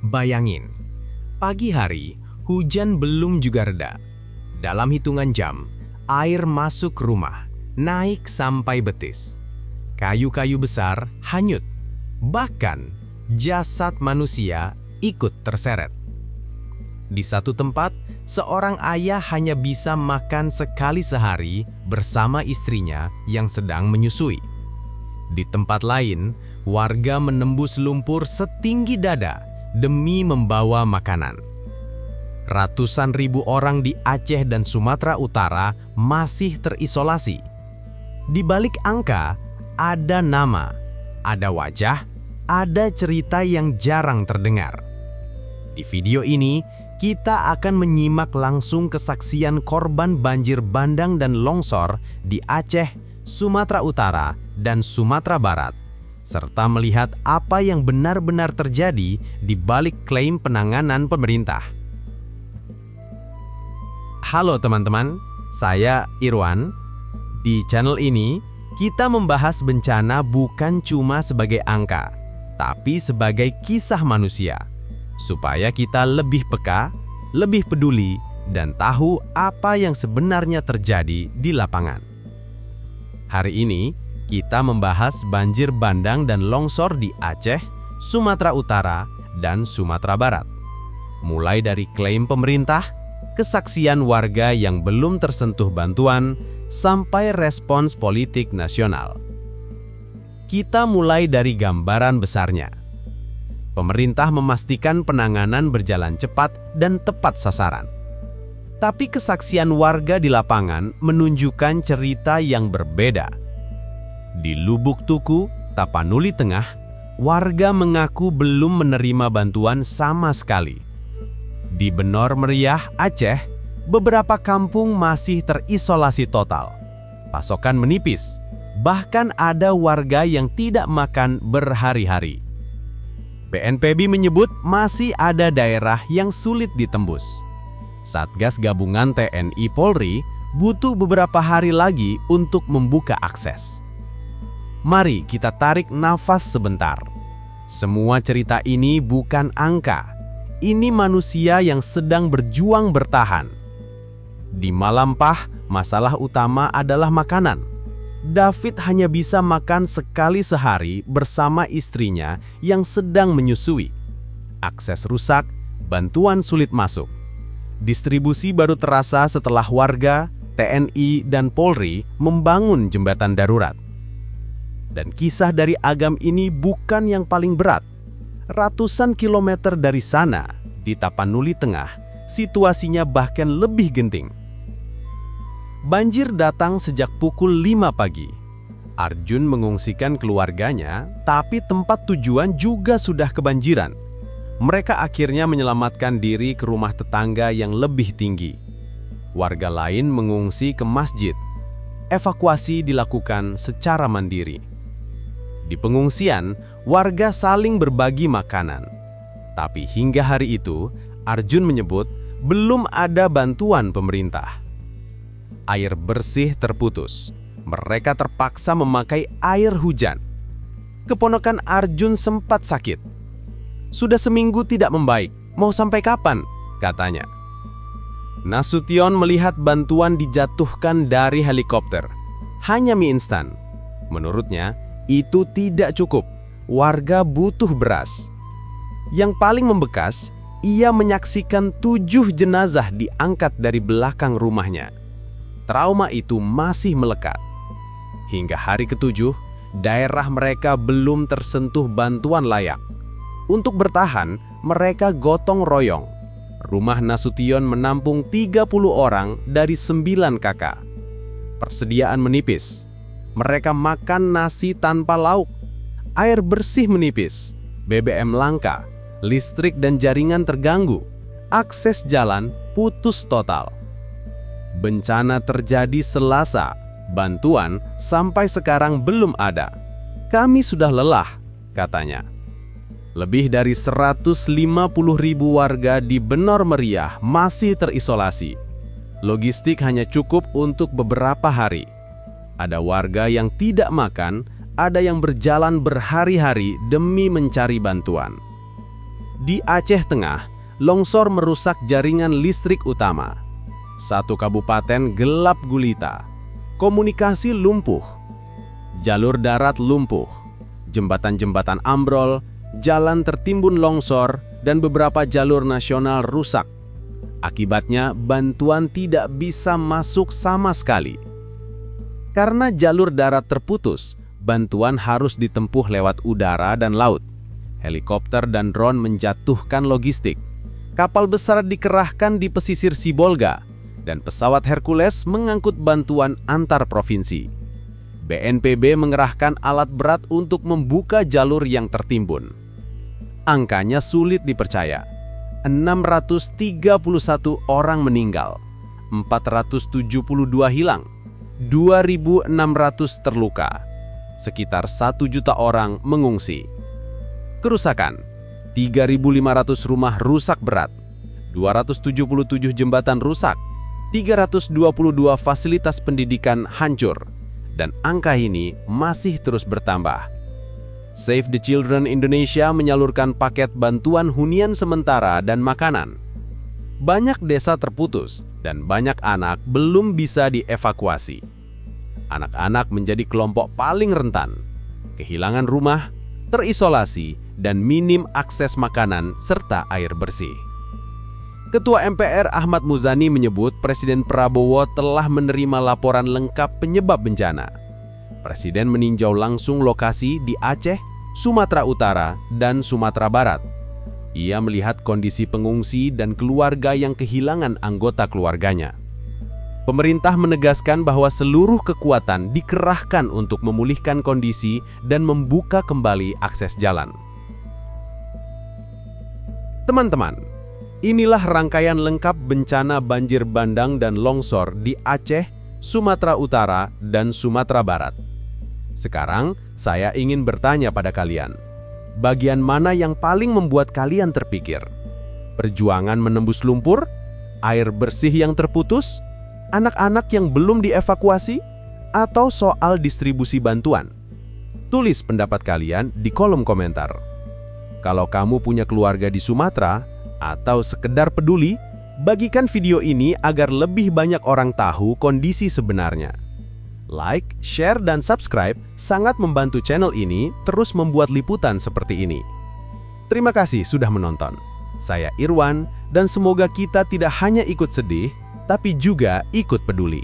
Bayangin, pagi hari, hujan belum juga reda. Dalam hitungan jam, air masuk rumah, naik sampai betis. Kayu-kayu besar hanyut, bahkan jasad manusia ikut terseret. Di satu tempat, seorang ayah hanya bisa makan sekali sehari bersama istrinya yang sedang menyusui. Di tempat lain, warga menembus lumpur setinggi dada demi membawa makanan. Ratusan ribu orang di Aceh dan Sumatera Utara masih terisolasi. Di balik angka, ada nama, ada wajah, ada cerita yang jarang terdengar. Di video ini, kita akan menyimak langsung kesaksian korban banjir bandang dan longsor di Aceh, Sumatera Utara, dan Sumatera Barat, serta melihat apa yang benar-benar terjadi di balik klaim penanganan pemerintah. Halo teman-teman, saya Irwan. Di channel ini, kita membahas bencana bukan cuma sebagai angka, tapi sebagai kisah manusia, supaya kita lebih peka, lebih peduli, dan tahu apa yang sebenarnya terjadi di lapangan. Hari ini, kita membahas banjir bandang dan longsor di Aceh, Sumatera Utara, dan Sumatera Barat. Mulai dari klaim pemerintah, kesaksian warga yang belum tersentuh bantuan, sampai respons politik nasional. Kita mulai dari gambaran besarnya. Pemerintah memastikan penanganan berjalan cepat dan tepat sasaran. Tapi kesaksian warga di lapangan menunjukkan cerita yang berbeda. Di Lubuk Tuku, Tapanuli Tengah, warga mengaku belum menerima bantuan sama sekali. Di Benor Meriah, Aceh, beberapa kampung masih terisolasi total. Pasokan menipis, bahkan ada warga yang tidak makan berhari-hari. BNPB menyebut masih ada daerah yang sulit ditembus. Satgas Gabungan TNI Polri butuh beberapa hari lagi untuk membuka akses. Mari kita tarik nafas sebentar. Semua cerita ini bukan angka. Ini manusia yang sedang berjuang bertahan. Di Malampah, masalah utama adalah makanan. David hanya bisa makan sekali sehari bersama istrinya yang sedang menyusui. Akses rusak, bantuan sulit masuk. Distribusi baru terasa setelah warga, TNI, dan Polri membangun jembatan darurat. Dan kisah dari Agam ini bukan yang paling berat. Ratusan kilometer dari sana, di Tapanuli Tengah, situasinya bahkan lebih genting. Banjir datang sejak pukul 5 pagi. Arjun mengungsikan keluarganya, tapi tempat tujuan juga sudah kebanjiran. Mereka akhirnya menyelamatkan diri ke rumah tetangga yang lebih tinggi. Warga lain mengungsi ke masjid. Evakuasi dilakukan secara mandiri. Di pengungsian, warga saling berbagi makanan. Tapi hingga hari itu, Arjun menyebut belum ada bantuan pemerintah. Air bersih terputus. Mereka terpaksa memakai air hujan. Keponakan Arjun sempat sakit. Sudah seminggu tidak membaik, mau sampai kapan? Katanya. Nasution melihat bantuan dijatuhkan dari helikopter. Hanya mie instan. Menurutnya, itu tidak cukup. Warga butuh beras. Yang paling membekas, ia menyaksikan 7 jenazah diangkat dari belakang rumahnya. Trauma itu masih melekat. Hingga hari ke-7, daerah mereka belum tersentuh bantuan layak. Untuk bertahan, mereka gotong royong. Rumah Nasution menampung 30 orang dari 9 kakak. Persediaan menipis. Mereka makan nasi tanpa lauk. Air bersih menipis. BBM langka. Listrik dan jaringan terganggu. Akses jalan putus total. Bencana terjadi Selasa. Bantuan sampai sekarang belum ada. Kami sudah lelah, katanya. Lebih dari 150.000 warga di Benor Meriah masih terisolasi. Logistik hanya cukup untuk beberapa hari. Ada warga yang tidak makan, ada yang berjalan berhari-hari demi mencari bantuan. Di Aceh Tengah, longsor merusak jaringan listrik utama. Satu kabupaten gelap gulita. Komunikasi lumpuh. Jalur darat lumpuh. Jembatan-jembatan ambrol, jalan tertimbun longsor, dan beberapa jalur nasional rusak. Akibatnya, bantuan tidak bisa masuk sama sekali. Karena jalur darat terputus, bantuan harus ditempuh lewat udara dan laut. Helikopter dan drone menjatuhkan logistik. Kapal besar dikerahkan di pesisir Sibolga, dan pesawat Hercules mengangkut bantuan antar provinsi. BNPB mengerahkan alat berat untuk membuka jalur yang tertimbun. Angkanya sulit dipercaya. 631 orang meninggal, 472 hilang, 2.600 terluka. Sekitar 1 juta orang mengungsi. Kerusakan, 3.500 rumah rusak berat, 277 jembatan rusak, 322 fasilitas pendidikan hancur, dan angka ini masih terus bertambah. Save the Children Indonesia menyalurkan paket bantuan hunian sementara dan makanan. Banyak desa terputus dan banyak anak belum bisa dievakuasi. Anak-anak menjadi kelompok paling rentan, kehilangan rumah, terisolasi, dan minim akses makanan serta air bersih. Ketua MPR Ahmad Muzani menyebut Presiden Prabowo telah menerima laporan lengkap penyebab bencana. Presiden meninjau langsung lokasi di Aceh, Sumatera Utara, dan Sumatera Barat. Ia melihat kondisi pengungsi dan keluarga yang kehilangan anggota keluarganya. Pemerintah menegaskan bahwa seluruh kekuatan dikerahkan untuk memulihkan kondisi dan membuka kembali akses jalan. Teman-teman, inilah rangkaian lengkap bencana banjir bandang dan longsor di Aceh, Sumatera Utara, dan Sumatera Barat. Sekarang, saya ingin bertanya pada kalian, bagian mana yang paling membuat kalian terpikir? Perjuangan menembus lumpur? Air bersih yang terputus? Anak-anak yang belum dievakuasi? Atau soal distribusi bantuan? Tulis pendapat kalian di kolom komentar. Kalau kamu punya keluarga di Sumatera, atau sekedar peduli, bagikan video ini agar lebih banyak orang tahu kondisi sebenarnya. Like, share, dan subscribe sangat membantu channel ini terus membuat liputan seperti ini. Terima kasih sudah menonton. Saya Irwan, dan semoga kita tidak hanya ikut sedih, tapi juga ikut peduli.